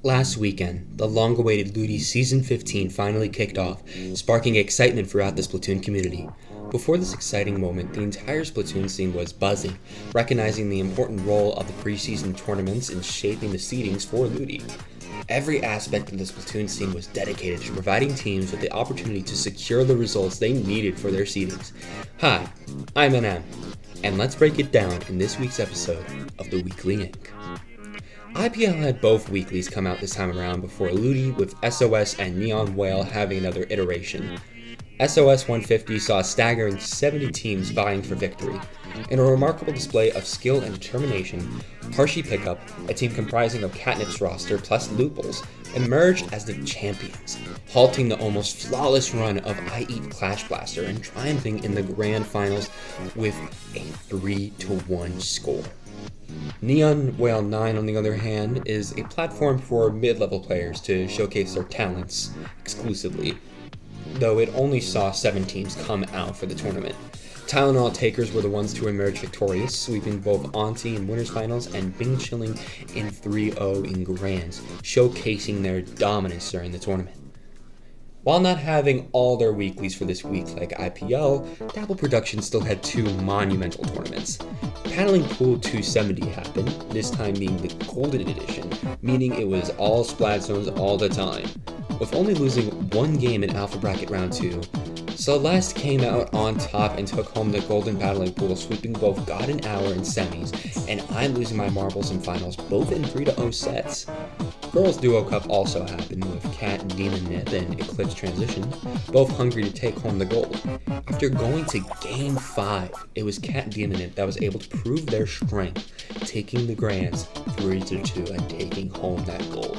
Last weekend, the long-awaited Ludi Season 15 finally kicked off, sparking excitement throughout the Splatoon community. Before this exciting moment, the entire Splatoon scene was buzzing, recognizing the important role of the preseason tournaments in shaping the seedings for Ludi. Every aspect of the Splatoon scene was dedicated to providing teams with the opportunity to secure the results they needed for their seedings. Hi, I'm NM, and let's break it down in this week's episode of The Weekly Inc. IPL had both weeklies come out this time around before Ludi, with SOS and Neon Whale having another iteration. SOS 150 saw a staggering 70 teams vying for victory. In a remarkable display of skill and determination, Hershey Pickup, a team comprising of Catnip's roster plus Looples, emerged as the champions, halting the almost flawless run of I Eat Clash Blaster and triumphing in the grand finals with a 3-1 score. Neon Whale 9, on the other hand, is a platform for mid-level players to showcase their talents exclusively, though it only saw 7 teams come out for the tournament. Tylenol takers were the ones to emerge victorious, sweeping both Auntie in winners finals and Bing Chilling in 3-0 in grands, showcasing their dominance during the tournament. While not having all their weeklies for this week like IPL, Dabble Productions still had 2 monumental tournaments. Paddling Pool 270 happened, this time being the Golden Edition, meaning it was all Splat Zones all the time. With only losing 1 game in Alpha Bracket Round 2, Celeste came out on top and took home the Golden Paddling Pool, sweeping both God and Hour in semis, and I'm losing my marbles in finals, both in 3-0 sets. Girls Duo Cup also happened with Cat and Demon Nip and Eclipse Transition, both hungry to take home the gold. After going to Game 5, it was Cat and Demon Nip that was able to prove their strength, taking the grands 3-2 and taking home that gold.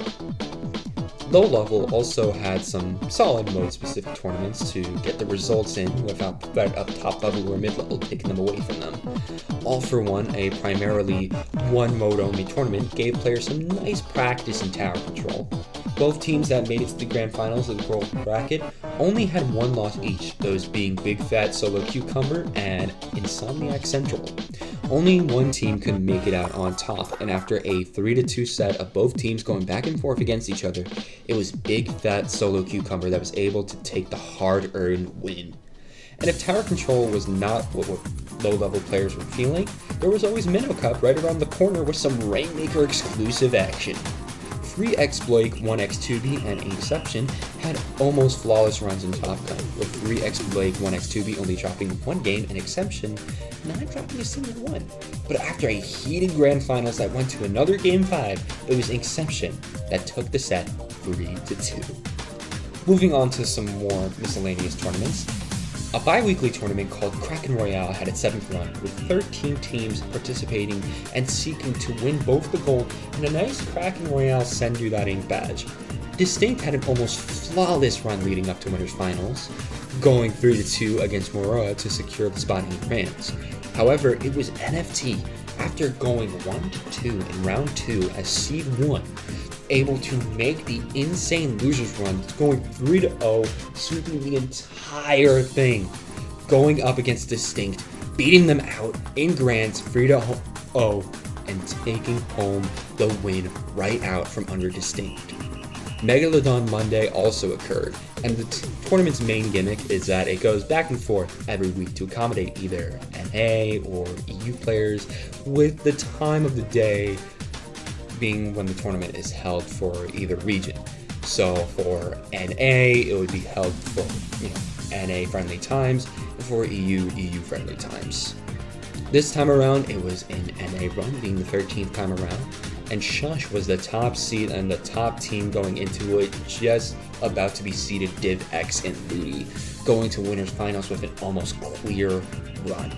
Low Level also had some solid mode-specific tournaments to get the results in without that up top level or mid level taking them away from them. All for One, a primarily one mode only tournament, gave players some nice practice in tower control. Both teams that made it to the grand finals of the Gold Bracket only had 1 loss each, those being Big Fat Solo Cucumber and Insomniac Central. Only 1 team could make it out on top, and after a 3-2 set of both teams going back and forth against each other, it was Big Fat Solo Cucumber that was able to take the hard-earned win. And if tower control was not what low-level players were feeling, there was always Minnow Cup right around the corner with some Rainmaker exclusive action. 3x Blake, 1x 2B, and Inception had almost flawless runs in top lane, with 3x Blake, 1x 2B only dropping 1 game and Inception not dropping a single one. But after a heated grand finals that went to another game 5, it was Inception that took the set 3-2. Moving on to some more miscellaneous tournaments. A bi-weekly tournament called Kraken Royale had its 7th run, with 13 teams participating and seeking to win both the gold and a nice Kraken Royale Send You That Ink badge. Distinct had an almost flawless run leading up to winners finals, going 3-2 against Moroa to secure the spot in grands. However, it was NFT, after going 1-2 in round 2 as seed 1, able to make the insane losers run, going 3-0, sweeping the entire thing, going up against Distinct, beating them out in grands 3-0, and taking home the win right out from under Distinct. Megalodon Monday also occurred, and the tournament's main gimmick is that it goes back and forth every week to accommodate either NA or EU players, with the time of the day being when the tournament is held for either region. So for NA, it would be held for NA friendly times, and for EU friendly times. This time around, it was in NA run, being the 13th time around, and Shush was the top seed and the top team going into it, just about to be seeded Div X and Ludi, going to winners finals with an almost clear run.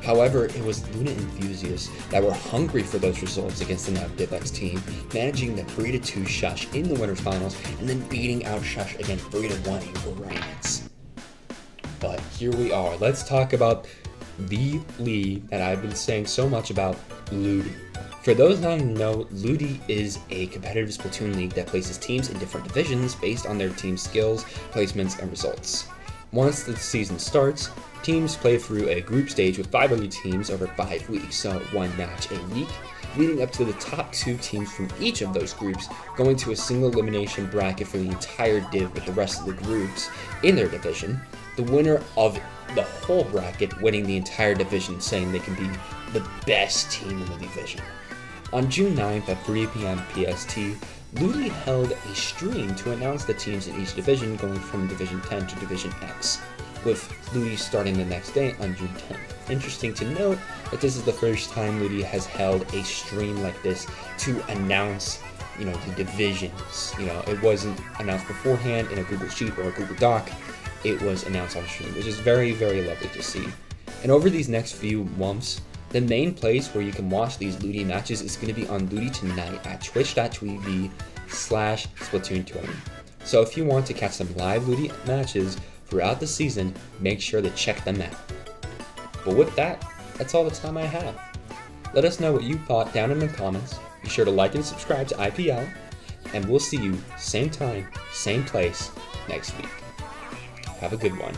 However, it was Luna Enthusiasts that were hungry for those results against the now Div X team, managing the 3-2 Shush in the winners finals, and then beating out Shush again 3-1 in grands. But here we are. Let's talk about the league that I've been saying so much about, Ludi. For those not to know, Ludi is a competitive Splatoon league that places teams in different divisions based on their team's skills, placements, and results. Once the season starts, teams play through a group stage with 5 other teams over 5 weeks, so 1 match a week, leading up to the top 2 teams from each of those groups going to a single elimination bracket for the entire div with the rest of the groups in their division. The winner of the whole bracket winning the entire division, saying they can be the best team in the division. On June 9th at 3 p.m. PST, Ludi held a stream to announce the teams in each division going from Division 10 to Division X, with Ludi starting the next day on June 10th. Interesting to note that this is the first time Ludi has held a stream like this to announce, the divisions. It wasn't announced beforehand in a Google Sheet or a Google Doc. It was announced on stream, which is very, very lovely to see. And over these next few months, the main place where you can watch these Ludi matches is going to be on Ludi Tonight at twitch.tv/Splatoon20. So if you want to catch some live Ludi matches throughout the season, make sure to check them out. But with that, that's all the time I have. Let us know what you thought down in the comments. Be sure to like and subscribe to IPL, and we'll see you same time, same place next week. Have a good one.